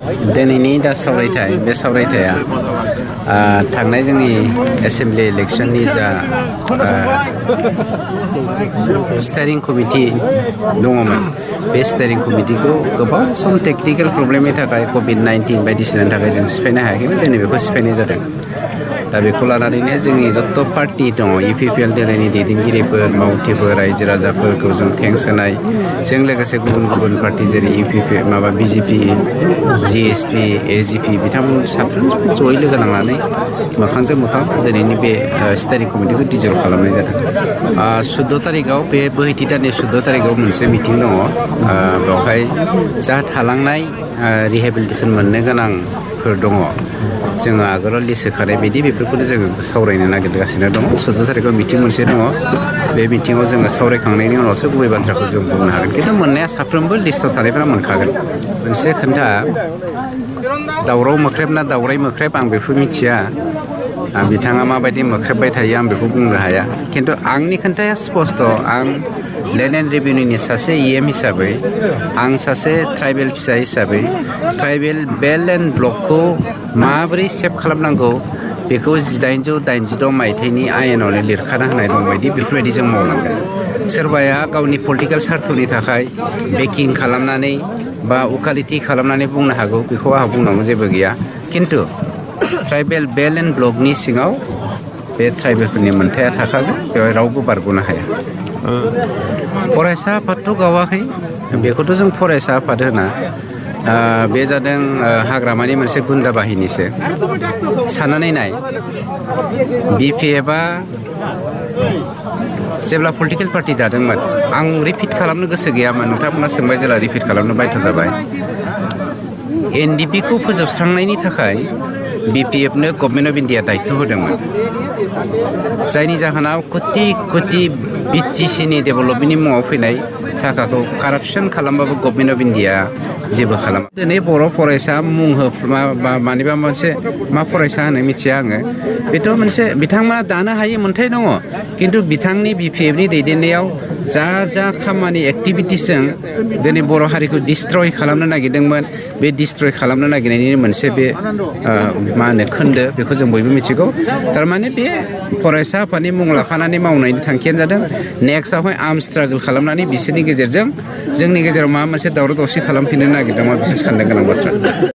दिनैनि दा सावरायथाय बे सावरायथाया थांनाय जोंनि एसेम्बलि इलेक्शननि जा स्टेरिं कमिटि दङमोन बे स्टेरिं कमिटिखौ गोबां सम टेकनिकेल प्रब्लेमनि थाखाय COVID-19 बायदिसिनानि थाखाय जों सिफायनो हायाखैमोन। दिनै बेखौ सिफायनाय जादों। दा बेखौ लानानैनो जोंनि जत्त पार्टी दङ UPPL दिनैनि दैदेनगिरिफोर मावथिफोर रायजो राजाफोरखौ जों थेंक्स होनाय जों लोगोसे गुबुन गुबुन पार्टी जेरै BJP GSP AGP बिथांमोन साफ्रोमबो जयै लोगो नांनानै मोखांजों मोखां दिनैनि बे स्टेरिं कमिटिखौ डिजल्भ खालामनाय जादों। 14 तारिखआव बे बोहैथि दाननि 14 तारिखआव मोनसे मिटिं दङ। बेवहाय जा थालांनाय रिहेबिलिटेसन मोननो गोनांफोर दङ जोङो आगोलाव लिस्ट होखानाय बायदि बेफोरखौनो जोङो सावरायनो नागिरगासिनो दङ। 14 तारिखआव मिटिं मोनसे दङ। बे मिटिङाव जोङो सावरायखांनायनि उनावसो गुबै बाथ्राखौ जों बुंनो हागोन। खिन्थु मोननाया साफ्रोमबो लिस्टआव थानायफ्रा मोनखागोन। मोनसे खोन्था दावराव मोख्रेब ना दावराय मोख्रेब आं बेखौ मिथिया। बिथाङा माबायदि मोख्रेबबाय थायो आं बेखौ बुंनो हाया। खिन्थु आंनि खोन्थाया स्पस्ट'। आं लेन्ड एन्ड रेभिनिउनि सासे EM हिसाबै आं सासे ट्राइबेल फिसा हिसाबै ट्राइबेल बेल्ट एन्ड ब्लकखौ माबोरै सेभ खालामनांगौ बेखौ 1886 मायथाइनि आयेनावनो लिरखाना होनाय दंबायदि बेफोरबायदि जों मावनांगोन। सोरबाया गावनि पलिटिकेल सार्थनि थाखाय बेकिं खालामनानै बा उकालिटि खालामनानै बुंनो हागौ, बेखौ आंहा बुंनांगौ जेबो गैया। खिन्थु ट्राइबेल बेल्ट एन्ड ब्लकनि सिङाव बे ट्राइबेलफोरनि मोन्थाया थाखागोन, बेवहाय रावबो बारग'नो हाया। फरायसा आफादथ' गावाखै, बेखौथ' जों फरायसा आफाद होना। बे जादों हाग्रामानि मोनसे गुन्दा बाहिनिसो। साननानै नाय, BPFआ जेब्ला पलिटिकेल पार्टि दादोंमोन, आं रिपिट खालामनो गोसो गैयामोन। नोंथांमोना सोंबाय जेला रिपिट खालामनो बाध्य जाबाय। NDPखौ फोजोबस्रांनायनि थाखाय BPFनो गभर्नमेन्ट अफ इन्डिया दायित्व होदोंमोन, जायनि जाहोनाव कोटि कोटि BTCनि डेभेलपमेन्टनि मुङाव फैनाय थाखाखौ कारापसन खालामबाबो गभर्नमेन्ट अफ इन्डिया जेबो खालामा। दिनै बर' फरायसा मुं मानिबा मोनसे मा फरायसा होनो मिथिया आङो। बेथ' मोनसे बिथांमोना दानो हायै मोन्थाय दङ। खिन्थु बिथांनि BPFनि दैदेननायाव जा खामानि एक्टिभिटिसजों दिनै बर' हारिखौ डिस्ट्रय खालामनो नागिरदोंमोन, बे डिस्ट्रय खालामनो नागिरनायनि मोनसे बे खोन्दो, बेखौ जों बयबो मिथिगौ। थारमाने बे फरायसा आफादनि मुं लाफानानै मावनायनि थांखियानो जादों नेक्स्टआवहाय आर्म स्ट्रागल खालामनानै बिसोरनि गेजेरजों जोंनि गेजेराव माबा मोनसे दावराव दावसि खालामफिननो नागिरदोंमोन। बिसोर साननो गोनां बाथ्रा।